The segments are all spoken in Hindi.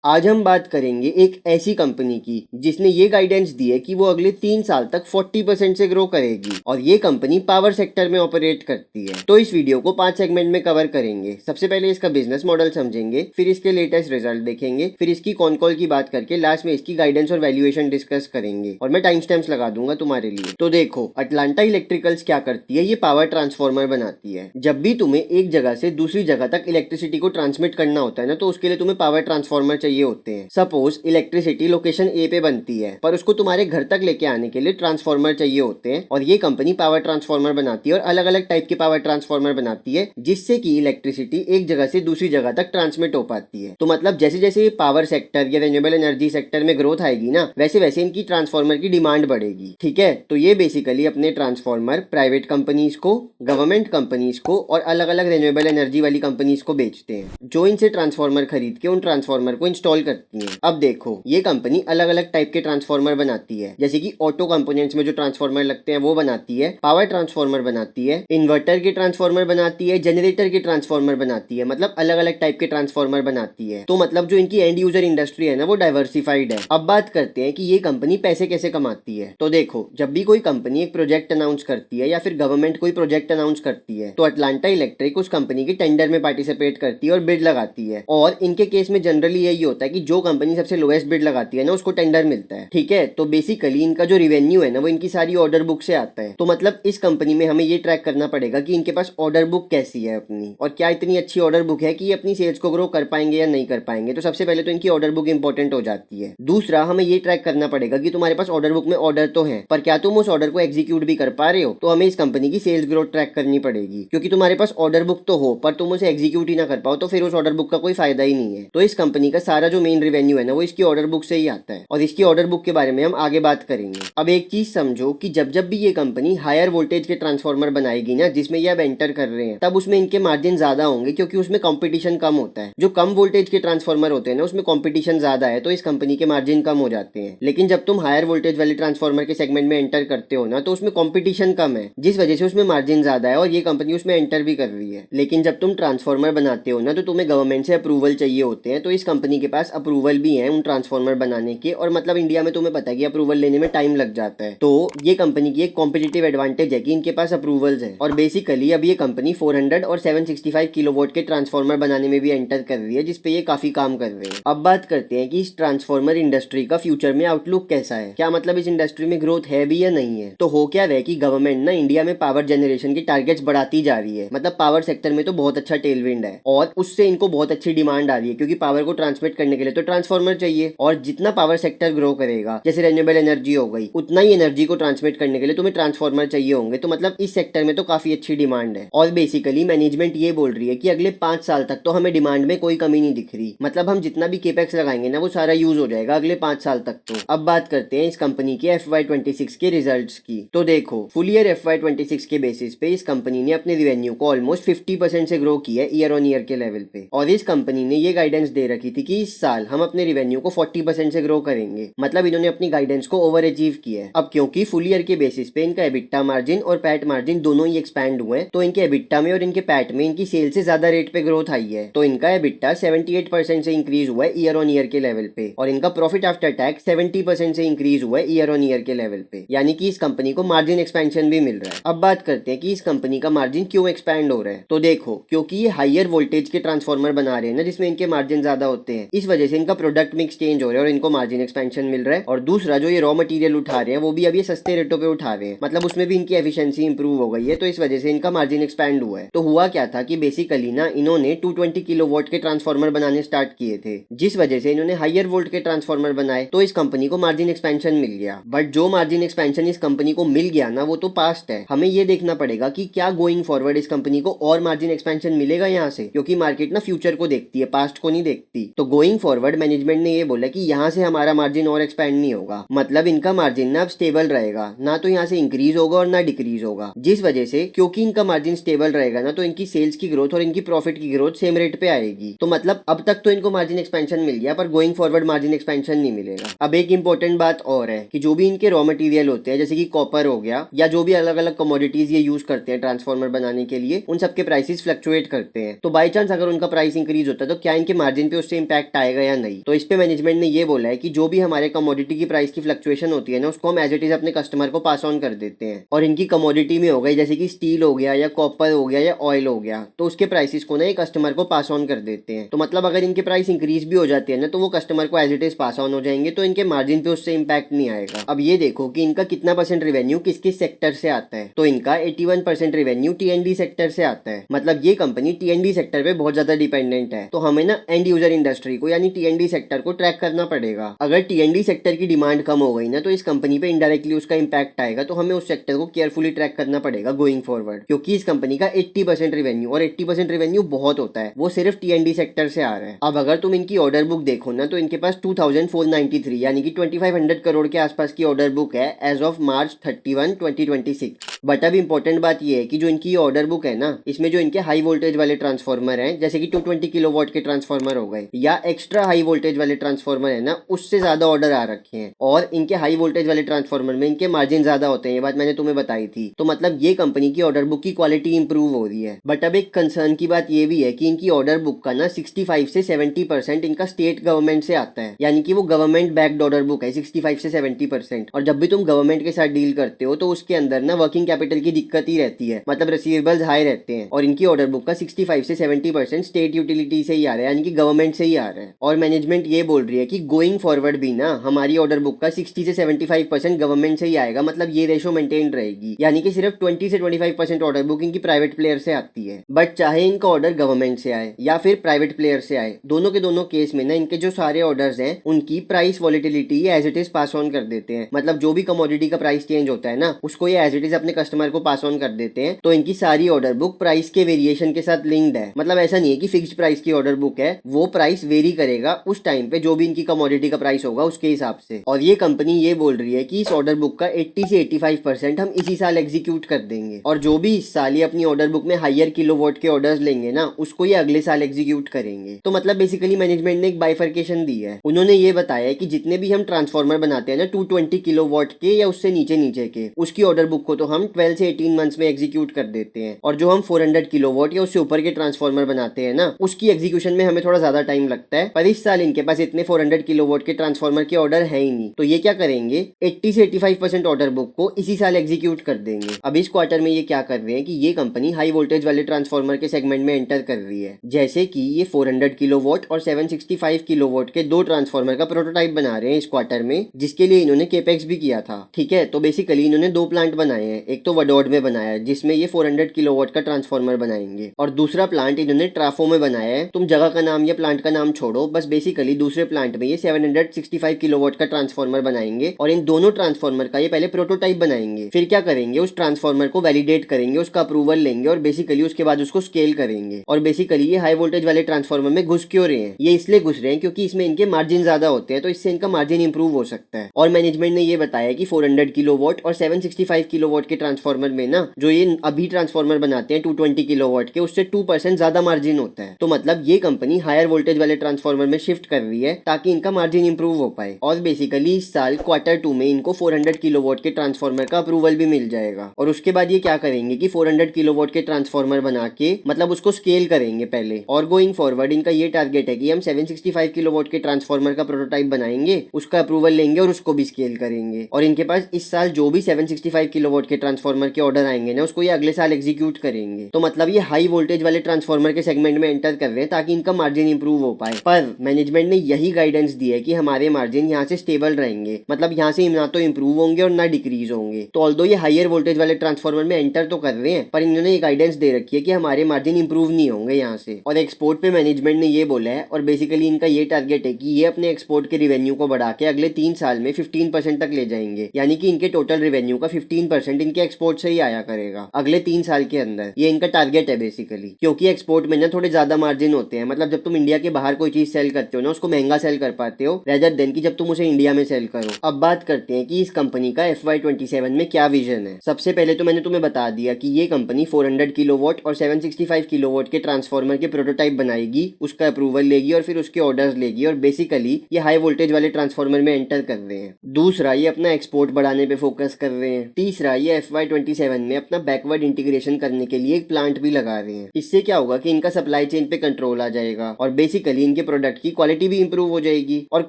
आज हम बात करेंगे एक ऐसी कंपनी की जिसने ये गाइडेंस दी है कि वो अगले 3 साल तक 40% से ग्रो करेगी और ये कंपनी पावर सेक्टर में ऑपरेट करती है। तो इस वीडियो को 5 सेगमेंट में कवर करेंगे। सबसे पहले इसका बिजनेस मॉडल समझेंगे, फिर इसके लेटेस्ट रिजल्ट देखेंगे, फिर इसकी कॉन कॉल की बात करके लास्ट में इसकी गाइडेंस और वैल्यूएशन डिस्कस करेंगे और मैं टाइम स्टैम्प्स लगा दूंगा तुम्हारे लिए। तो देखो, अटलांटा इलेक्ट्रिकल्स क्या करती है, ये पावर ट्रांसफॉर्मर बनाती है। जब भी तुम्हें एक जगह से दूसरी जगह तक इलेक्ट्रिसिटी को ट्रांसमिट करना होता है ना, तो उसके लिए तुम्हें पावर ट्रांसफॉर्मर चाहिए होते हैं। सपोज इलेक्ट्रिसिटी लोकेशन ए पे बनती है, पर उसको तुम्हारे घर तक लेके आने के लिए ट्रांसफॉर्मर चाहिए होते हैं और ये कंपनी पावर ट्रांसफॉर्मर बनाती है और अलग अलग टाइप के पावर ट्रांसफॉर्मर बनाती है जिससे कि इलेक्ट्रिसिटी एक जगह से दूसरी जगह तक ट्रांसमिट हो पाती है। तो मतलब जैसे जैसे ये पावर सेक्टर या रिन्यूएबल एनर्जी सेक्टर में ग्रोथ आएगी ना, वैसे वैसे इनकी ट्रांसफॉर्मर की डिमांड बढ़ेगी। ठीक है, तो ये बेसिकली अपने ट्रांसफॉर्मर प्राइवेट कंपनीज को, गवर्नमेंट कंपनीज को और अलग अलग रिन्यूएबल एनर्जी वाली कंपनीज को बेचते हैं, जो इनसे ट्रांसफॉर्मर खरीद के उन ट्रांसफॉर्मर को इंस्टॉल करती हैं। अब देखो, ये कंपनी अलग अलग टाइप के ट्रांसफॉर्मर बनाती है, जैसे कि ऑटो कंपोनेंट्स में जो ट्रांसफॉर्मर लगते हैं वो बनाती है, पावर ट्रांसफॉर्मर बनाती है, इन्वर्टर के ट्रांसफॉर्मर बनाती है, जनरेटर के ट्रांसफॉर्मर बनाती है, मतलब अलग अलग टाइप के ट्रांसफॉर्मर बनाती है। तो मतलब जो इनकी एंड यूजर इंडस्ट्री है ना, वो डाइवर्सिफाइड है। अब बात करते हैं कि ये कंपनी पैसे कैसे कमाती है। तो देखो, जब भी कोई कंपनी एक प्रोजेक्ट अनाउंस करती है या फिर गवर्नमेंट कोई प्रोजेक्ट अनाउंस करती है, तो अटलांटा इलेक्ट्रिक उस कंपनी के टेंडर में पार्टिसिपेट करती है और बिड लगाती है। और इनके केस में जनरली यही होता है कि जो कंपनी सबसे लोएस्ट बिड लगाती है ना, उसको टेंडर मिलता है। ठीक है, तो बेसिकली इनका जो रिवेन्यू है ना, वो इनकी सारी ऑर्डर बुक से आता है। तो मतलब इस कंपनी में हमें ये ट्रैक करना पड़ेगा कि इनके पास ऑर्डर बुक कैसी है अपनी, और क्या इतनी अच्छी ऑर्डर बुक है कि ये अपनी सेल्स को ग्रो कर पाएंगे या नहीं कर पाएंगे। तो सबसे पहले तो इनकी ऑर्डर बुक इंपॉर्टेंट हो जाती है। दूसरा, हमें ये ट्रैक करना पड़ेगा कि तुम्हारे पास ऑर्डर बुक में ऑर्डर तो है, पर क्या तुम उस ऑर्डर को एग्जीक्यूट भी कर पा रहे हो। तो हमें इस कंपनी की सेल्स ग्रोथ ट्रैक करनी पड़ेगी, क्योंकि तुम्हारे पास ऑर्डर बुक तो हो पर तुम उसे एग्जीक्यूट ही ना कर पाओ, तो फिर उस ऑर्डर बुक का कोई फायदा ही नहीं है। तो इस कंपनी का सारा जो मेन रेवेन्यू है ना, वो इसकी ऑर्डर बुक से ही आता है और इसकी ऑर्डर बुक के बारे में हम आगे बात करेंगे। अब एक चीज समझो कि जब जब भी ये कंपनी हायर वोल्टेज के ट्रांसफॉर्मर बनाएगी ना, जिसमें ये अब एंटर कर रहे हैं, तब उसमें इनके मार्जिन ज्यादा होंगे, क्योंकि उसमें कंपटीशन कम होता है। जो कम वोल्टेज के ट्रांसफॉर्मर होते हैं ना, उसमें कंपटीशन ज्यादा है, तो इस कंपनी के मार्जिन कम हो जाते हैं। लेकिन जब तुम हायर वोल्टेज वाले ट्रांसफॉर्मर के सेगमेंट में एंटर करते हो ना, तो उसमें कंपटीशन कम है, जिस वजह से उसमें मार्जिन ज्यादा है और ये कंपनी उसमें एंटर भी कर रही है। लेकिन जब तुम ट्रांसफॉर्मर बनाते हो ना, तो तुम्हें गवर्नमेंट से अप्रूवल चाहिए होते हैं। तो इस कंपनी के पास अप्रूवल भी है उन ट्रांसफॉर्मर बनाने के, और मतलब इंडिया में तुम्हें पता है कि अप्रूवल लेने में टाइम लग जाता है। तो ये कंपनी की एक कॉम्पिटिटिव एडवांटेज है कि इनके पास अप्रूवल्स है। और बेसिकली अब ये कंपनी 400 और 765 किलोवाट के ट्रांसफॉर्मर बनाने में भी एंटर कर रही है, जिसपे ये काफी काम कर रहे हैं। अब बात करते हैं कि इस ट्रांसफॉर्मर इंडस्ट्री का फ्यूचर में आउटलुक कैसा है, क्या मतलब इस इंडस्ट्री में ग्रोथ है भी या नहीं है। तो हो क्या रहा है कि गवर्नमेंट ना इंडिया में पावर जनरेशन की टारगेट्स बढ़ाती जा रही है। मतलब पावर सेक्टर में तो बहुत अच्छा टेलविंड है और उससे इनको बहुत अच्छी डिमांड आ रही है, क्योंकि पावर को ट्रांसमिट करने के लिए तो ट्रांसफॉर्मर चाहिए। और जितना पावर सेक्टर ग्रो करेगा, जैसे रिन्यूएबल एनर्जी हो गई, उतना ही एनर्जी को ट्रांसमिट करने के लिए तुम्हें ट्रांसफॉर्मर चाहिए होंगे। तो मतलब इस सेक्टर में तो काफी अच्छी डिमांड है। और बेसिकली मैनेजमेंट ये बोल रही है कि अगले 5 साल तक तो हमें डिमांड में कोई कमी नहीं दिख रही। मतलब हम जितना भी केपेक्स लगाएंगे ना, वो सारा यूज हो जाएगा अगले 5 साल तक। तो अब बात करते हैं इस कंपनी के FY26 के रिजल्ट्स की। तो देखो, फुल ईयर FY26 के बेसिस पे इस कंपनी ने अपने रेवेन्यू को ऑलमोस्ट 50% से ग्रो किया है ईयर ऑन ईयर के लेवल पे। और इस कंपनी ने ये गाइडेंस दे रखी थी कि इस साल हम अपने रेवेन्यू को 40% से ग्रो करेंगे। मतलब इन्होंने अपनी गाइडेंस को ओवर अचीव किया है। अब क्योंकि फुल ईयर के बेसिस पे इनका एबिटा मार्जिन और पैट मार्जिन दोनों ही एक्सपैंड हुए हैं, तो इनके एबिटा में और इनके पैट में इनकी सेल से ज्यादा रेट पे ग्रोथ आई है। तो इनका एबिटा 78% से इंक्रीज हुआ है ईयर ऑन ईयर के लेवल पे, और इनका प्रॉफिट आफ्टर टैक्स 70% से इंक्रीज हुआ है ईयर ऑन ईयर के लेवल पे। यानी कि इस कंपनी को मार्जिन एक्सपेंशन भी मिल रहा है। अब बात करते हैं कि इस कंपनी का मार्जिन क्यों एक्सपैंड हो रहा है। तो देखो, क्योंकि ये हायर वोल्टेज के ट्रांसफॉर्मर बना रहे हैं ना, जिसमें इनके मार्जिन ज्यादा होते हैं, इस वजह से इनका प्रोडक्ट मिक्स चेंज हो रहा है और इनको मार्जिन एक्सपेंशन मिल रहा है। और दूसरा, जो ये रॉ मटेरियल उठा रहे हैं, वो भी अब ये सस्ते रेटों पे उठा रहे हैं, मतलब उसमें भी इनकी एफिशिएंसी इंप्रूव हो गई है। तो इस वजह से इनका मार्जिन एक्सपैंड हुआ है। तो हुआ क्या था कि बेसिकली ना, इन्होंने 220 किलोवाट के ट्रांसफॉर्मर बनाने स्टार्ट किए थे, जिस वजह से इन्होंने हायर वोल्ट के ट्रांसफॉर्मर बनाए, तो इस कंपनी को मार्जिन एक्सपेंशन मिल गया। बट जो मार्जिन एक्सपेंशन इस कंपनी को मिल गया ना, वो तो पास्ट है। हमें ये देखना पड़ेगा कि क्या गोइंग फॉरवर्ड इस कंपनी को और मार्जिन एक्सपेंशन मिलेगा यहाँ से, क्योंकि मार्केट ना फ्यूचर को देखती है, पास्ट को नहीं देखती। तो गोइंग फॉरवर्ड मैनेजमेंट ने ये बोला कि यहाँ से हमारा मार्जिन और एक्सपेंड नहीं होगा। मतलब इनका मार्जिन ना अब स्टेबल रहेगा, ना तो यहाँ से इंक्रीज होगा और ना डिक्रीज होगा। जिस वजह से, क्योंकि इनका मार्जिन स्टेबल रहेगा ना, तो इनकी सेल्स की ग्रोथ और इनकी प्रॉफिट की ग्रोथ सेम रेट पे आएगी। तो मतलब अब तक तो इनको मार्जिन एक्सपेंशन मिल गया, पर गोइंग फॉरवर्ड मार्जिन एक्सपेंशन नहीं मिलेगा। अब एक इंपॉर्टेंट बात और है कि जो भी इनके रॉ मटेरियल होते हैं, जैसे कि कॉपर हो गया या जो भी अलग अलग कमोडिटीज ये यूज करते हैं ट्रांसफॉर्मर बनाने के लिए, उन सबके प्राइसेस फ्लक्चुएट करते हैं। तो बाई चांस अगर उनका प्राइस इंक्रीज होता है, तो क्या इनके मार्जिन पे उससे इंपैक्ट इम्पैक्ट आएगा या नहीं। तो इस पे मैनेजमेंट ने ये बोला है कि जो भी हमारे कमोडिटी की प्राइस की फ्लक्चुएशन होती है ना, उसको हम एज इट इज अपने कस्टमर को पास ऑन कर देते हैं। और इनकी कमोडिटी में हो गई जैसे कि स्टील हो गया या कॉपर हो गया या ऑयल हो गया, तो उसके प्राइसेस को ना ये कस्टमर को पास ऑन कर देते हैं। तो मतलब अगर इनके प्राइस इंक्रीज भी हो जाती है ना, तो वो कस्टमर को as it is pass on हो जाएंगे, तो इनके मार्जिन पे उससे इम्पैक्ट नहीं आएगा। अब ये देखो कि इनका कितना परसेंट रेवेन्यू किस किस सेक्टर से आता है। तो इनका 81% रेवेन्यू टीएनडी सेक्टर से आता है। मतलब ये कंपनी टीएनडी सेक्टर पे बहुत ज्यादा डिपेंडेंट है। तो हमें ना एंड यूजर इंडस्ट्री को यानी टीएनडी सेक्टर को ट्रैक करना पड़ेगा। अगर टीएनडी सेक्टर की डिमांड कम हो गई ना, तो इस कंपनी पे इनडायरेक्टली उसका इम्पैक्ट आएगा। तो हमें उस सेक्टर को केयरफुली ट्रैक करना पड़ेगा गोइंग फॉरवर्ड, क्योंकि इस कंपनी का 80% रेवेन्यू, और 80% रेवेन्यू बहुत होता है, वो सिर्फ टीएनडी सेक्टर से आ रहा है। अब अगर तुम इनकी ऑर्डर बुक देखो ना, तो इनके पास 2493 यानी कि 2500 करोड़ के आसपास की ऑर्डर बुक है एज ऑफ March 31, 2026। बट अब इंपॉर्टेंट बात यह है कि जो इनकी ऑर्डर बुक है ना, इसमें जो इनके हाई वोल्टेज वाले ट्रांसफॉर्मर हैं, जैसे कि 220 किलोवाट के ट्रांसफॉर्मर हो गए या एक्स्ट्रा हाई वोल्टेज वाले ट्रांसफॉर्मर है ना, उससे ज्यादा ऑर्डर आ रखे हैं। और इनके हाई वोल्टेज वाले ट्रांसफॉर्मर में इनके मार्जिन ज्यादा होते हैं, ये बात मैंने तुम्हें बताई थी। तो मतलब ये कंपनी की ऑर्डर बुक की क्वालिटी इंप्रूव हो रही है। बट अब एक कंसर्न की बात ये भी है कि इनकी ऑर्डर बुक का ना 65 से 70% इनका स्टेट गवर्नमेंट से आता है, यानी कि वो गवर्नमेंट बैक्ड ऑर्डर बुक है 65 से 70%। और जब भी तुम गवर्नमेंट के साथ डील करते हो तो उसके अंदर ना वर्किंग कैपिटल की दिक्कत ही रहती है, मतलब रिसीवेबल्स हाई रहते हैं। और इनकी ऑर्डर बुक का 65 से 70% स्टेट यूटिलिटी से ही आ रहा है, यानी कि गवर्नमेंट से ही आ रहा है। और मैनेजमेंट ये बोल रही है कि गोइंग फॉरवर्ड भी ना हमारी ऑर्डर बुक का 60 से 75% गवर्नमेंट से ही आएगा। मतलब ये रेशो मेंटेन रहेगी, यानी कि सिर्फ 20 से 25% ऑर्डर बुक इनकी प्राइवेट प्लेयर से आती है। बट चाहे इनका ऑर्डर गवर्नमेंट से आए या फिर प्राइवेट प्लेयर से आए, दोनों के दोनों केस में ना इनके जो सारे ऑर्डर्स हैं उनकी price volatility as it is pass on कर देते हैं। मतलब जो भी कमोडिटी का प्राइस चेंज होता है ना, उसको ये एज इट इज अपने कस्टमर को पास ऑन कर देते हैं। तो इनकी सारी ऑर्डर बुक प्राइस के वेरिएशन के साथ लिंक्ड है। मतलब ऐसा नहीं है कि फिक्स्ड प्राइस की ऑर्डर बुक है, वो प्राइस वेरी करेगा उस टाइम पे जो भी इनकी कमोडिटी का प्राइस होगा उसके हिसाब से। और ये कंपनी ये बोल रही है कि इस ऑर्डर बुक का 80 से 85% हम इसी साल एग्जीक्यूट कर देंगे, और जो भी इस साल ये अपनी ऑर्डर बुक में हायर किलोवाट के ऑर्डर्स लेंगे ना, उसको ये अगले साल एग्जीक्यूट करेंगे। तो मतलब बेसिकली मैनेजमेंट ने एक बाइफर्केशन दी है। उन्होंने ये बताया है कि जितने भी हम ट्रांसफॉर्मर बनाते हैं ना 220 किलोवाट के या उससे नीचे नीचे के, उसकी ऑर्डर बुक को तो हम 12 से 18 मंथ्स में एग्जीक्यूट कर देते हैं। और जो हम 400 किलोवाट या उससे ऊपर के ट्रांसफॉर्मर बनाते हैं ना, उसकी एग्जीक्यूशन में हमें थोड़ा ज्यादा टाइम लगता है। पर इस साल इनके पास इतने 400 किलोवाट के ट्रांसफॉर्मर के ऑर्डर है ही नहीं। तो ये क्या करेंगे, 80 से 85% ऑर्डर बुक को इसी साल एग्जीक्यूट कर देंगे। अब इस क्वार्टर में ये क्या कर रहे हैं कि ये कंपनी हाई वोल्टेज वाले ट्रांसफॉर्मर के सेगमेंट में एंटर कर रही है। जैसे कि ये 400 किलोवाट और 765 किलोवाट के दो ट्रांसफॉर्मर का प्रोटोटाइप बना रहे हैं इस क्वार्टर में, जिसके लिए इन्होंने केपेक्स भी किया था। ठीक है, तो बेसिकली इन्होंने दो प्लांट बनाए हैं। एक तो वडोड में बनाया है जिसमें ये 400 किलोवाट का ट्रांसफॉर्मर बनाएंगे, और दूसरा प्लांट इन्होंने ट्राफो में बनाया है। तुम जगह का नाम या प्लांट का नाम छोड़ो, बस बेसिकली दूसरे प्लांट में ये 765 किलोवाट का ट्रांसफॉर्मर बनाएंगे। और इन दोनों ट्रांसफॉर्मर का ये पहले प्रोटोटाइप बनाएंगे, फिर क्या करेंगे, उस ट्रांसफॉर्मर को वैलिडेट करेंगे, उसका अप्रूवल लेंगे और बेसिकली उसके बाद उसको स्केल करेंगे। और बेसिकली ये हाई वोल्टेज वाले ट्रांसफॉर्मर में घुस क्यों रहे हैं, ये इसलिए घुस रहे हैं क्योंकि इसमें इनके मार्जिन ज्यादा होते हैं, तो इससे इनका मार्जिन इंप्रूव हो सकता है। और मैनेजमेंट ने ये बताया कि 400 किलोवाट और 765 किलोवाट के ट्रांसफॉर्मर में ना, जो ये अभी ट्रांसफॉर्मर बनाते हैं 220 किलोवाट के, उससे 2% ज्यादा मार्जिन होता है। तो मतलब ये कंपनी हायर वोल्टेज वाले ट्रांसफॉर्मर में शिफ्ट कर रही है ताकि इनका मार्जिन इंप्रूव हो पाए। और बेसिकली इस साल Q2 में इनको 400 किलोवाट के ट्रांसफॉर्मर का अप्रूवल भी मिल जाएगा। और उसके बाद ये क्या करेंगे कि 400 किलोवाट के ट्रांसफॉर्मर बना के मतलब उसको स्केल करेंगे पहले। और गोइंग फॉरवर्ड इनका ये टारगेट है कि हम 765 किलोवाट के ट्रांसफॉर्मर का प्रोटोटाइप बनाएंगे, उसका अप्रूवल लेंगे और उसको भी स्केल करेंगे। और इनके पास इस साल जो भी 765 किलोवाट के ट्रांसफॉर्मर के ऑर्डर आएंगे ना, उसको ये अगले साल एग्जीक्यूट करेंगे। तो मतलब ये हाई वोल्टेज वाले ट्रांसफॉर्मर के सेगमेंट में एंटर कर रहे हैं ताकि इनका मार्जिन इंप्रूव हो पाए। पर मैनेजमेंट ने यही गाइडेंस दी है कि हमारे मार्जिन यहाँ से स्टेबल रहेंगे, मतलब यहाँ से ना तो इंप्रूव होंगे और ना डिक्रीज होंगे। तो ऑल्दो ये हायर वोल्टेज वाले ट्रांसफॉर्मर में एंटर तो कर रहे हैं, पर इन्होंने ये गाइडेंस दे रखी है कि हमारे मार्जिन इंप्रूव नहीं होंगे यहाँ से। और एक्सपोर्ट पे मैनेजमेंट ने ये बोला है, और बेसिकली इनका ये टारगेट है कि ये अपने एक्सपोर्ट के रिवेन्यू को बढ़ा के अगले 3 साल में 15% तक ले जाएंगे, यानी कि इनके टोटल रिवेन्यू का 15% इनके एक्सपोर्ट से ही आया करेगा अगले 3 साल के अंदर। ये इनका टारगेट है बेसिकली, क्योंकि एक्सपोर्ट में ना थोड़े ज्यादा मार्जिन होते हैं। मतलब जब तुम इंडिया के बाहर कोई चीज सेल करते हो ना, उसको महंगा सेल कर पाते हो रेदर देन कि जब तुम उसे इंडिया में सेल करो। अब बात करते हैं कि इस कंपनी का FY27 में क्या विजन है। सबसे पहले तो मैंने तुम्हें बता दिया कि ये कंपनी 400 किलोवाट और 765 किलोवाट के ट्रांसफॉर्मर के प्रोटोटाइप बनाएगी, उसका अप्रूवल लेगी और फिर उसके ऑर्डर्स लेगी। और बेसिकली ये हाई वोल्टेज वाले ट्रांसफॉर्मर में एंटर कर रहे हैं। दूसरा, ये अपना एक्सपोर्ट बढ़ाने पे फोकस कर रहे हैं। तीसरा, ये FY27 में अपना बैकवर्ड इंटीग्रेशन करने के लिए एक प्लांट भी लगा रहे हैं। इससे क्या होगा कि इनका सप्लाई चेन पे कंट्रोल आ जाएगा और बेसिकली इनके इनके प्रोडक्ट की क्वालिटी भी इंप्रूव हो जाएगी और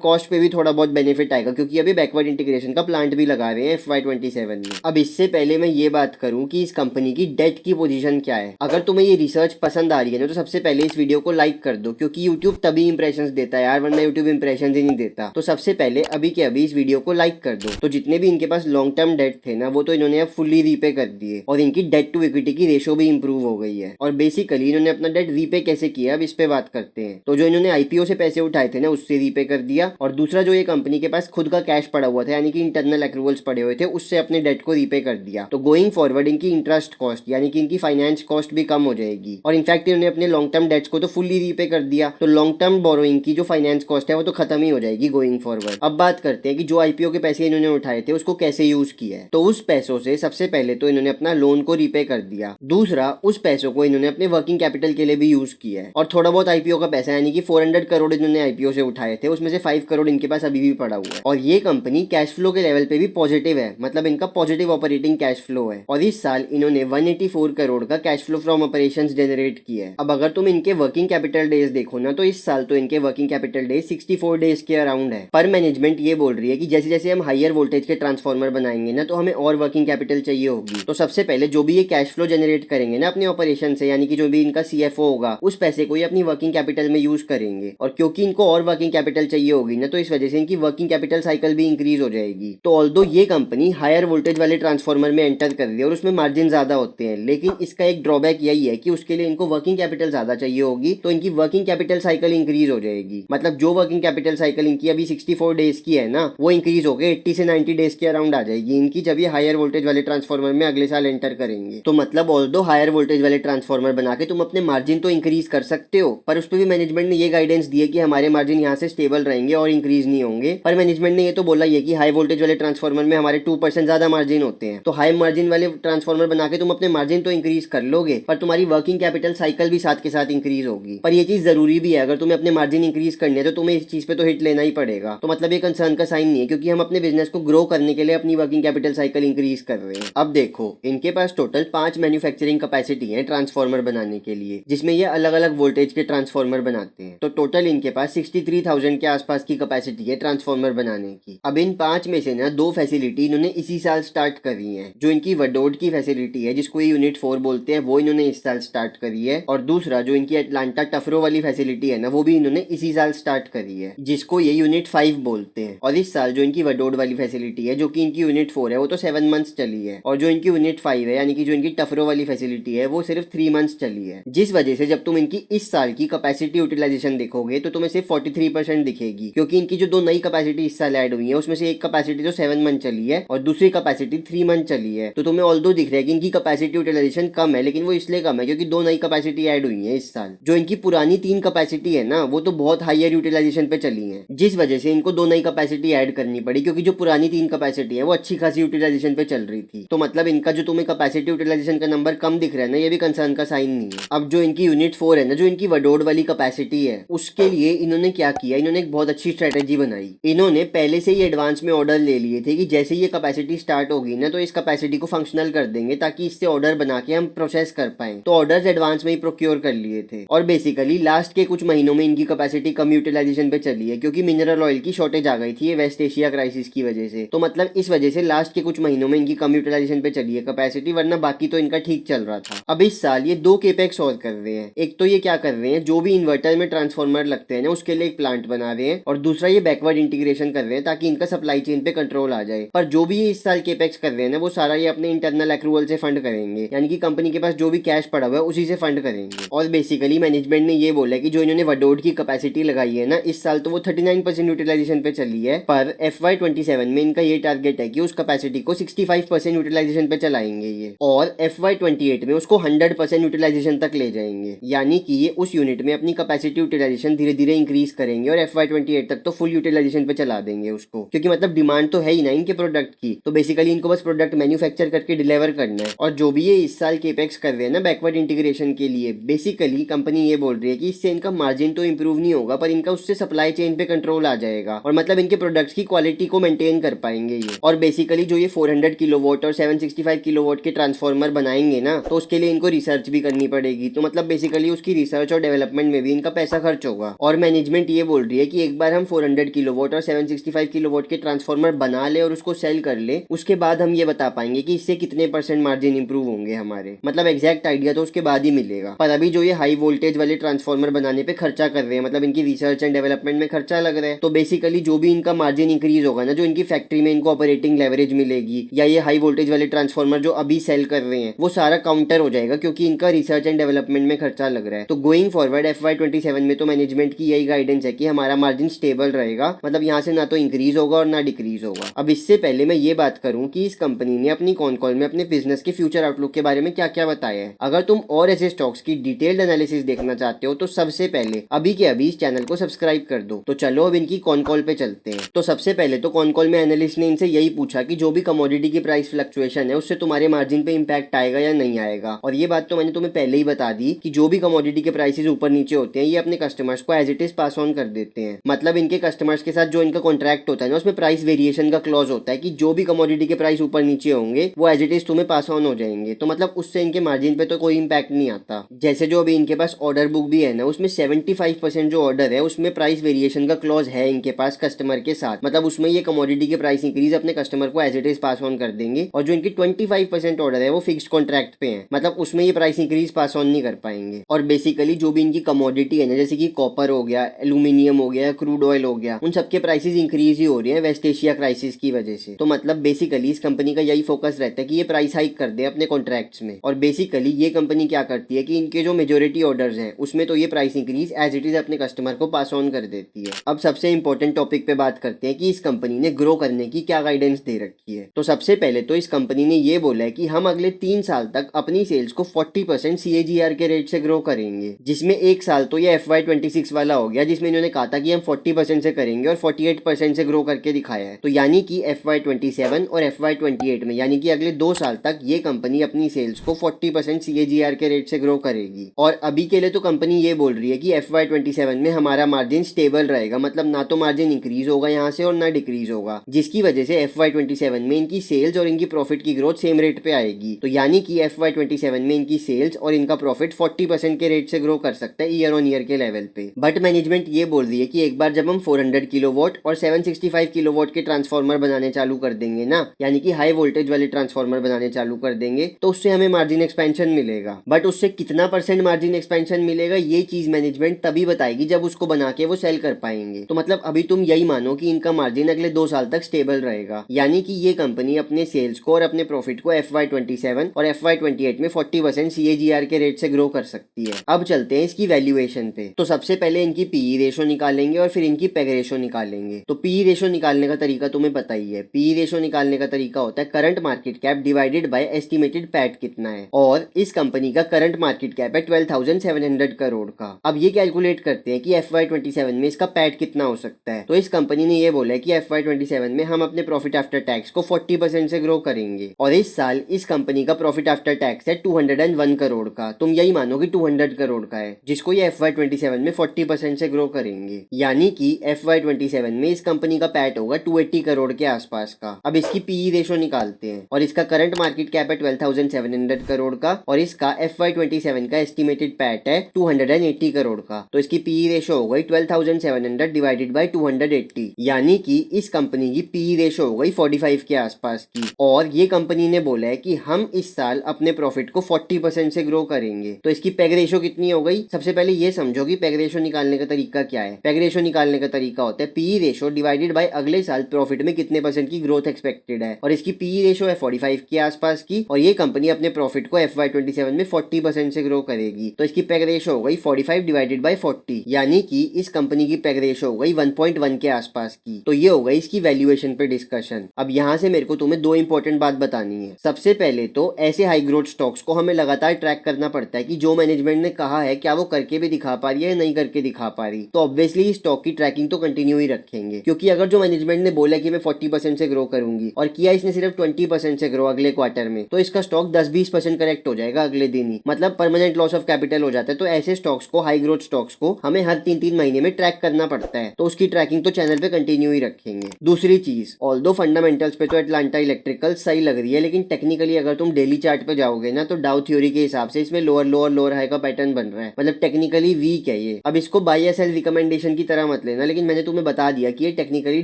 कॉस्ट पे भी थोड़ा बहुत बेनिफिट आएगा, क्योंकि अभी बैकवर्ड इंटीग्रेशन का प्लांट भी लगा रहे हैं FY27 में। अब इससे पहले मैं ये बात करूं कि इस कंपनी की डेट की पोजीशन क्या है। अगर तुम्हें ये रिसर्च पसंद आ रही है ना, तो सबसे पहले इस वीडियो को लाइक कर दो, क्योंकि यूट्यूब तभी इंप्रेशन देता है यार, वरना यूट्यूब इंप्रेशन ही नहीं देता। तो सबसे पहले अभी के अभी इस वीडियो को लाइक कर दो। तो जितने भी इनके पास लॉन्ग टर्म डेट थे ना, वो तो इन्होंने अब फुल्ली रीपे कर दिए और इनकी डेट टू इक्विटी की रेशो भी इंप्रूव हो गई है। और बेसिकली इन्होंने अपना डेट रीपे कैसे किया, अब इस पे बात करते हैं। तो जो इन्होंने आईपीओ से पैसे उठाए थे ना, उससे रीपे कर दिया, और दूसरा जो ये कंपनी के पास खुद का कैश पड़ा हुआ था, यानी कि इंटरनल एक्रूवल्स पड़े हुए थे, उससे अपने डेट को रीपे कर दिया। तो गोइंग फॉरवर्ड इनकी इंटरेस्ट कॉस्ट यानी कि इनकी फाइनेंस कॉस्ट भी कम हो जाएगी। और इनफैक्ट इन्होंने अपने लॉन्ग टर्म डेट्स को तो फुल्ली रीपे कर दिया, तो लॉन्ग टर्म बोरोइंग की जो फाइनेंस कॉस्ट है वो तो खत्म ही हो जाएगी गोइंग फॉरवर्ड। अब बात करते हैं कि जो आईपीओ के पैसे इन्होंने उठाए थे उसको कैसे यूज किया है। तो उस पैसों से सबसे पहले तो इन्होंने अपना लोन को रीपे कर दिया, दूसरा उस पैसों को इन्होंने अपने वर्किंग कैपिटल के लिए भी यूज किया है, और थोड़ा बहुत आईपीओ का पैसा यानी कि 400 करोड़ इन्होंने आईपीओ से उठाए थे, उसमें से 5 करोड़ इनके पास अभी भी पड़ा हुआ है। और ये कंपनी कैश फ्लो के लेवल पे भी पॉजिटिव है, मतलब इनका पॉजिटिव ऑपरेटिंग कैश फ्लो है, और इस साल इन्होंने 184 करोड़ का cash flow from operations generate किया है। अब अगर तुम इनके वर्किंग कैपिटल डेज देखो ना, तो इस साल तो इनके वर्किंग कैपिटल डेज 64 डेज के अराउंड है। पर मैनेजमेंट ये बोल रही है कि जैसे जैसे हम हायर वोल्टेज के ट्रांसफार्मर बनाएंगे ना, तो हमें और वर्किंग कैपिटल चाहिए होगी। तो सबसे पहले जो भी ये कैश फ्लो जनरेट करेंगे ना अपने ऑपरेशन से, यानी कि जो भी इनका सीएफओ होगा, उस पैसे को ये अपनी वर्किंग कैपिटल में यूज करेंगे। और क्योंकि इनको और वर्किंग कैपिटल चाहिए होगी ना, तो इस वजह से इनकी वर्किंग कैपिटल साइकिल भी इंक्रीज हो जाएगी। तो ऑल्दो ये कंपनी हायर वोल्टेज वाले ट्रांसफार्मर में एंटर कर रही है और उसमें मार्जिन ज्यादा होते हैं, लेकिन इसका एक ड्रॉबैक यही है कि उसके लिए इनको वर्किंग कैपिटल ज्यादा चाहिए होगी, तो इनकी वर्किंग कैपिटल साइकिल इंक्रीज हो जाएगी। मतलब जो वर्किंग कैपिटल साइकिल इनकी अभी 64 डेज की है ना, वो इंक्रीज होकर 80 से 90 डेज के अराउंड आ जाएगी इनकी, जब ये हायर वोल्टेज वाले ट्रांसफार्मर में अगले साल एंटर करेंगे। तो मतलब ऑल्दो हायर वोल्टेज वाले ट्रांसफार्मर बना के तुम अपने मार्जिन तो इंक्रीज कर सकते हो, पर उस पर भी मैनेजमेंट ने ये गाइडेंस दी है कि हमारे मार्जिन यहाँ से स्टेबल रहेंगे और इंक्रीज नहीं होंगे। पर मैनेजमेंट ने ये तो बोला है कि हाई वोल्टेज वाले ट्रांसफार्मर में हमारे 2% ज्यादा मार्जिन होते हैं, तो हाई मार्जिन वाले ट्रांसफार्मर बना के तुम अपने मार्जिन तो इंक्रीज कर लोगे, पर तुम्हारी वर्किंग कैपिटल साइकिल भी साथ के साथ इंक्रीज होगी। पर ये चीज जरूरी भी है, अगर तुम्हें अपने मार्जिन इंक्रीज करने हैं तो तुम्हें इस चीज पे तो हिट लेना ही पड़ेगा। तो मतलब ये कंसर्न का साइन नहीं है, क्योंकि हम अपने बिजनेस को ग्रो करने के लिए अपनी वर्किंग कैपिटल साइकिल इंक्रीज कर रहे हैं। अब देखो, इनके पास टोटल 5 मैन्युफैक्चरिंग कैपेसिटी है ट्रांसफार्मर बनाने के लिए, जिसमें ये अलग अलग वोल्टेज के ट्रांसफार्मर बनाते हैं। तो टोटल इनके पास 63,000 के आसपास की कैपेसिटी है ट्रांसफार्मर बनाने की। अब इन 5 में से ना 2 फैसिलिटी इन्होंने इसी साल स्टार्ट करी है। जो इनकी वडोड की फैसिलिटी है, जिसको यूनिट 4 बोलते हैं, वो इन्होंने इस साल स्टार्ट करी है। और दूसरा जो इनकी अटलांटा टफरो वाली फैसिलिटी है ना, वो भी इन्होंने इसी साल स्टार्ट करी है, जिसको ये यूनिट 5 बोलते हैं। और इस साल जो इनकी वडोड वाली फैसिलिटी है, जो कि इनकी यूनिट 4 है, वो तो 7 मंथ्स चली है, और जो इनकी यूनिट 5 है, यानी कि जो इनकी टफरो वाली फैसिलिटी है, वो सिर्फ 3 मंथ्स चली है। जिस वजह से जब तुम इनकी इस साल की कैपेसिटी यूटिलाइजेशन देखोगे तो तुम्हें सिर्फ 43% दिखेगी, क्योंकि इनकी जो 2 नई कैपेसिटी इस साल ऐड हुई है, उसमें से एक कैपेसिटी तो 7 मंथ चली है और दूसरी कैपेसिटी 3 मंथ चली है। तो तुम्हें ऑल्दो दिख रहा है कि इनकी कैपेसिटी यूटिलाइजेशन कम है, लेकिन वो इसलिए कम है क्योंकि 2 नई कैपेसिटी ऐड हुई है इस साल। जो इनकी पुरानी 3 कैपेसिटी है ना, वो तो बहुत हायर यूटिलाइजेशन पे चली है, जिस वजह से इनको 2 नई कैपेसिटी ऐड करनी पड़ी, क्योंकि जो पुरानी 3 कैपेसिटी है वो अच्छी खासी यूटिलाइजेशन पे चल रही थी। तो मतलब इनका जो तुम्हें कैपेसिटी यूटिलाइजेशन का नंबर कम दिख रहा है ना, ये भी कंसर्न का साइन नहीं है। अब जो इनकी यूनिट 4 है ना, जो इनकी वडोड वाली कैपेसिटी है, उसके लिए इन्होंने क्या किया, इन्होंने एक बहुत अच्छी स्ट्रेटेजी बनाई। इन्होंने पहले से ही एडवांस में ऑर्डर ले लिए थे कि जैसे ये कैपेसिटी स्टार्ट होगी ना, तो इस कैपेसिटी को फंक्शनल कर देंगे, ताकि इससे ऑर्डर बना के हम प्रोसेस कर पाए। तो ऑर्डर्स एडवांस में ही प्रोक्योर कर लिए थे, और बेसिकली लास्ट के कुछ महीनों में इनकी कैपेसिटी कम यूटिलाइजेशन पे चली है, क्योंकि मिनरल ऑयल की शॉर्टेज आ गई थी ये वेस्ट एशिया क्राइसिस की वजह से। तो मतलब इस वजह से लास्ट के कुछ महीनों में इनकी कम यूटिलाइजेशन पे चली है कैपेसिटी, वरना बाकी तो इनका ठीक चल रहा था। अब इस साल ये 2 केपेक्स और कर रहे हैं। एक तो ये क्या कर रहे हैं, जो भी इन्वर्टर में ट्रांसफार्मर लगते हैं ना, उसके लिए एक प्लांट बना रहे हैं, और दूसरा ये बैकवर्ड इंटीग्रेशन कर रहे हैं ताकि इनका सप्लाई चेन पे कंट्रोल आ जाए। पर जो भी ये इस साल केपेक्स कर रहे हैं ना, वो सारा ये अपने इंटरनल एक्रूवल से फंड करेंगे, यानी कि कंपनी के पास जो भी कैश पड़ा हुआ है उसी से फंड करेंगे। और बेसिकली मैनेजमेंट ने ये बोला कि जो इन्होंने वडोड की कैपेसिटी लगाई है ना इस साल, तो वो 39% यूटिलाइजेशन पे चली है, पर FY27 में इनका ये टारगेट है कि उस कैपेसिटी को 65% यूटिलाइजेशन पे चलाएंगे ये, और FY28 में उसको 100% यूटिलाइजेशन तक ले जाएंगे। यानी कि ये उस यूनिट में अपनी कैपेसिटी यूटिलाइजेशन धीरे धीरे इंक्रीज करेंगे और FY28 तक तो फुल यूटिलाइजेशन पे चला देंगे उसको, क्योंकि मतलब डिमांड तो है ही ना इनके प्रोडक्ट की। तो बेसिकली इनको बस प्रोडक्ट मैन्युफैक्चर करके डिलीवर करना है। और जो भी ये इस साल केपेक्स कर रहे हैं ना बैकवर्ड इंटीग्रेशन के लिए, बेसिकली कंपनी ये बोल रही है कि इससे इनका मार्जिन तो इंप्रूव नहीं होगा, पर इनका उससे सप्लाई चेन पे कंट्रोल आ जाएगा, और मतलब इनके प्रोडक्ट्स की क्वालिटी को मेंटेन कर पाएंगे ये। और बेसिकली जो ये 400 किलोवाट और 765 किलोवाट के ट्रांसफार्मर बनाएंगे ना, तो उसके लिए इनको रिसर्च भी करनी पड़ेगी। तो मतलब बेसिकली उसकी रिसर्च और डेवलपमेंट में भी इनका पैसा खर्च मच होगा। और मैनेजमेंट ये बोल रही है कि एक बार हम 400 किलोवाट और 765 किलोवाट के ट्रांसफार्मर बना ले और उसको सेल कर ले, उसके बाद हम ये बता पाएंगे कि इससे कितने % मार्जिन इंप्रूव होंगे हमारे। मतलब एग्जैक्ट आइडिया तो उसके बाद ही मिलेगा। पर अभी जो ये हाई वोल्टेज वाले ट्रांसफार्मर बनाने पे खर्चा कर रहे हैं, मतलब इनकी रिसर्च एंड डेवलपमेंट में खर्चा लग रहा है, तो बेसिकली जो भी इनका मार्जिन इंक्रीज होगा ना, जो इनकी फैक्ट्री में इनको ऑपरेटिंग लेवरेज मिलेगी, या ये हाई वोल्टेज वाले ट्रांसफार्मर जो अभी सेल कर रहे हैं, वो सारा काउंटर हो जाएगा क्योंकि इनका रिसर्च एंड डेवलपमेंट में खर्चा लग रहा है। तो गोइंग फॉरवर्ड FY27 में तो मैनेजमेंट की यही गाइडेंस है कि हमारा मार्जिन स्टेबल रहेगा, मतलब यहाँ से ना तो इंक्रीज होगा और ना डिक्रीज होगा। अब इससे पहले मैं ये बात करूं कि इस कंपनी ने अपनी कॉन कॉल में अपने बिजनेस के फ्यूचर आउटलुक के बारे में क्या क्या बताया है। अगर तुम और ऐसे स्टॉक्स की डिटेल्ड एनालिसिस देखना चाहते हो तो सबसे पहले अभी के अभी इस चैनल को सब्सक्राइब कर दो। तो चलो अब इनकी कॉन कॉल पे चलते हैं। तो सबसे पहले तो कॉन कॉल में एनालिस्ट ने इनसे यही पूछा कि जो भी कमोडिटी की प्राइस फ्लक्चुएशन है उससे तुम्हारे मार्जिन पे इंपैक्ट आएगा या नहीं आएगा। और ये बात तो मैंने तुम्हें पहले ही बता दी कि जो भी कमोडिटी के प्राइसेस ऊपर नीचे होते हैं ये अपने कस्टमर्स को as it is pass on कर देते हैं। मतलब इनके कस्टमर्स के साथ जो इनका कॉन्ट्रैक्ट होता है ना, उसमें प्राइस वेरिएशन का क्लॉज होता है कि जो भी कमोडिटी के प्राइस ऊपर नीचे होंगे वो एज इट इज तुम्हें पास ऑन हो जाएंगे। तो मतलब उससे इनके मार्जिन पे तो कोई इंपैक्ट नहीं आता। जैसे जो अभी इनके पास ऑर्डर बुक भी है ना, उसमें 75% जो ऑर्डर है उसमें प्राइस वेरिएशन का क्लॉज है इनके पास कस्टमर के साथ। मतलब उसमें ये कमोडिटी के प्राइस इंक्रीज अपने कस्टमर को as it is pass on कर देंगे। और जो इनकी 25% ऑर्डर है वो फिक्स्ड कॉन्ट्रैक्ट पे है, मतलब उसमें ये प्राइस इंक्रीज पास ऑन नहीं कर पाएंगे। और बेसिकली जो भी इनकी कमोडिटी है ना, जैसे कि कॉपर हो गया, एल्यूमिनियम हो गया, क्रूड ऑयल हो गया, उन सबके प्राइसेस इंक्रीज ही हो रही है वेस्ट एशिया क्राइसिस की वजह से। तो मतलब बेसिकली इस कंपनी का यही फोकस रहता है कि ये प्राइस हाइक कर दे अपने कॉन्ट्रैक्ट्स में। और बेसिकली ये कंपनी क्या करती है कि इनके जो मेजोरिटी ऑर्डर्स हैं उसमें तो ये price increase as it is अपने कस्टमर को पास ऑन कर देती है। अब सबसे इंपॉर्टेंट टॉपिक पे बात करते हैं कि इस कंपनी ने ग्रो करने की क्या गाइडेंस दे रखी है। तो सबसे पहले तो इस कंपनी ने ये बोला है कि हम अगले 3 साल तक अपनी सेल्स को 40% CAGR के रेट से ग्रो करेंगे, जिसमें एक साल तो ये FY26 वाला हो गया जिसमें इन्होंने कहा था कि हम 40% से करेंगे और 48% से ग्रो करके दिखाया है। तो यानी कि FY27 और FY28 में, यानी कि अगले 2 साल तक ये कंपनी अपनी सेल्स को 40% CAGR के रेट से ग्रो करेगी। और अभी के लिए तो कंपनी ये बोल रही है कि FY27 में हमारा मार्जिन स्टेबल रहेगा, मतलब ना तो मार्जिन इंक्रीज होगा यहाँ से और ना डिक्रीज होगा, जिसकी वजह से FY27 में इनकी सेल्स और इनकी प्रॉफिट की ग्रोथ सेम रेट पे आएगी। तो यानी कि FY27 में इनकी सेल्स और इनका प्रॉफिट 40% के रेट से ग्रो कर सकता है ईयर ऑन ईयर के लेवल पे। बट मैनेजमेंट ये बोल रही है कि एक बार जब हम 400 किलोवाट और 765 किलोवाट के ट्रांसफार्मर बनाने चालू कर देंगे ना, यानी कि हाई वोल्टेज वाले ट्रांसफार्मर बनाने चालू कर देंगे, तो उससे हमें मार्जिन एक्सपेंशन मिलेगा। बट उससे कितना % मार्जिन एक्सपेंशन मिलेगा ये चीज मैनेजमेंट तभी बताएगी जब उसको बना के वो सेल कर पाएंगे। तो मतलब अभी तुम यही मानो कि इनका मार्जिन अगले 2 साल तक स्टेबल रहेगा, यानी कि ये कंपनी अपने सेल्स को और अपने प्रॉफिट को FY27 और FY28 में 40% CAGR के रेट से ग्रो कर सकती है। अब चलते हैं इसकी वैल्यूएशन पे। तो सबसे पहले इनकी PE रेशो निकालेंगे और फिर इनकी पेग रेशो निकालेंगे। तो PE रेशो निकालने का तरीका तुम्हें पता ही है। PE रेशो निकालने का तरीका होता है current market cap divided by estimated PAT कितना है, और इस कंपनी का करंट मार्केट कैप है 12,700 करोड़ का। अब ये कैलकुलेट करते हैं कि FY27 में इसका पैट कितना हो सकता है। तो इस कंपनी ने ये बोला है कि FY27 में हम अपने प्रॉफिट आफ्टर टैक्स को 40% से ग्रो करेंगे, और इस साल इस कंपनी का प्रॉफिट आफ्टर टैक्स है 201 करोड़ का। तुम यही मानो कि 200 करोड़ का है, जिसको ये FY27 में 40% से ग्रो करेंगे, यानी कि FY27 में इस कंपनी का पैट होगा 280 करोड़ के आसपास का। अब इसकी PE रेशो निकालते हैं, और इसका करंट मार्केट कैप है 12,700 करोड़ का, और इसका FY27 का एस्टिमेटेड पैट है 280 करोड़ का। तो इसकी PE रेशो हो गई 12,700 डिवाइडेड बाई 280, यानी कि इस कंपनी की PE रेशो हो गई 45 के आसपास की। और ये कंपनी ने बोला है कि हम इस साल अपने प्रॉफिट को 40% से ग्रो करेंगे। तो इसकी पेग रेशो कितनी हो गई? सबसे पहले ये समझो कि पेग रेशो निकालने का तरीका क्या है। पेग रेशो निकालने का तरीका होता है PE रेशो डिवाइडेड बाय अगले साल प्रॉफिट में कितने % की ग्रोथ एक्सपेक्टेड है, और इसकी PE रेशो है 45 के आसपास की, और ये कंपनी अपने प्रॉफिट को FY27 में 40% से ग्रो करेगी। तो इसकी पेग रेशो हो गई 45 डिवाइडेड बाय 40, यानी कि इस कंपनी की पेग रेशो हो गई 1.1 के आसपास की। तो ये हो गई इसकी वैल्यूएशन पे डिस्कशन। अब यहाँ से मेरे को तुम्हें 2 इंपॉर्टेंट बात बतानी है। सबसे पहले तो ऐसे हाई ग्रोथ स्टॉक्स को हमें लगातार ट्रैक करना पड़ता है कि जो मैनेजमेंट ने कहा है क्या वो करके भी दिखा पा रही है या नहीं करके दिखा पा रही। तो ऑब्वियसली स्टॉक की ट्रैकिंग तो कंटिन्यू ही रखेंगे, क्योंकि अगर जो मैनेजमेंट ने बोला कि मैं 40% से ग्रो करूंगी और किया इसने सिर्फ 20% से ग्रो अगले क्वार्टर में, तो इसका स्टॉक 10-20% करेक्ट हो जाएगा अगले दिन ही, मतलब परमानेंट लॉस ऑफ कैपिटल हो जाता है। तो ऐसे स्टॉक्स को, हाई ग्रोथ स्टॉक्स को हमें हर 3-3 महीने में ट्रैक करना पड़ता है, तो उसकी ट्रैकिंग तो चैनल पे कंटिन्यू ही रखेंगे। दूसरी चीज, ऑल्दो फंडामेंटल्स पे तो अटलांटा इलेक्ट्रिकल सही लग रही है, लेकिन टेक्निकली अगर तुम डेली चार्ट पे जाओगे ना, तो डाउ थ्योरी के हिसाब से इसमें लोअर लोअर लोअर हाई का पैटर्न बन रहा है, मतलब टेक्निकली वीक है ये। अब इसको बाय या सेल रिकमेंडेशन की तरह मत लेना, लेकिन मैंने तुम्हें बता दिया कि ये टेक्निकली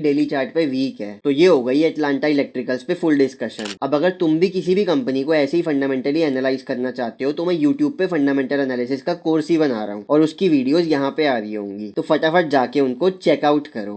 डेली चार्ट पे वीक है। तो ये हो गई एटलांटा इलेक्ट्रिकल्स पे फुल डिस्कशन। अब अगर तुम भी किसी भी कंपनी को ऐसे ही फंडामेंटली एनालाइज करना चाहते हो तो मैं यूट्यूब पे फंडामेंटल एनालिसिस का कोर्स ही बना रहा हूँ और उसकी वीडियोस यहाँ पे आ रही होंगी, तो फटाफट जाके उनको चेकआउट करो।